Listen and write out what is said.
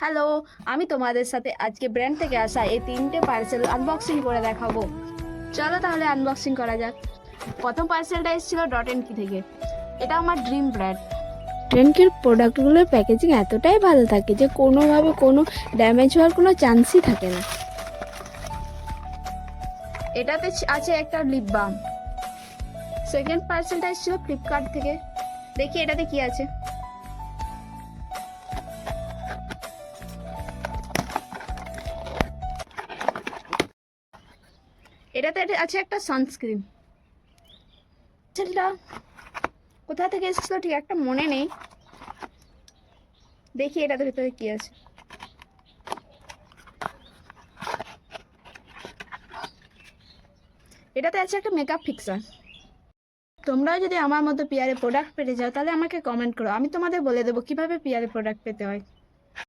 Hello, আমি তোমাদের সাথে আজকে ব্র্যান্ড থেকে আসা এই 3টে পার্সেল আনবক্সিং করে দেখাবো। চলো তাহলে আনবক্সিং করা যাক। প্রথম পার্সেলটা এসেছিল ডট এন্ড কি থেকে। এটা আমার ড্রিম ব্র্যান্ড। ট্রেনকির প্রোডাক্টগুলোর প্যাকেজিং এতটাই ভালো থাকে যে কোনোভাবে কোনো ড্যামেজ হওয়ার কোনো চান্সই থাকে না। এটাতে আছে একটা লিপ বাম। সেকেন্ড পার্সেলটা এসেছিল ফ্লিপকার্ট থেকে। দেখি এটাতে কি আছে। এটাতে আছে একটা সানস্ক্রিন। পার্সেলটা কোথা থেকে এসেছিল ঠিক একটা মনে নেই। দেখি এটাতে ভিতরে কি আছে। এটাতে আছে একটা মেকআপ ফিক্সার। তোমরাও যদি আমার মতো পিয়ারে প্রোডাক্ট পেতে যাও তাহলে আমাকে কমেন্ট করো, আমি তোমাদের বলে দেবো কিভাবে পিয়ারে প্রোডাক্ট পেতে হয়।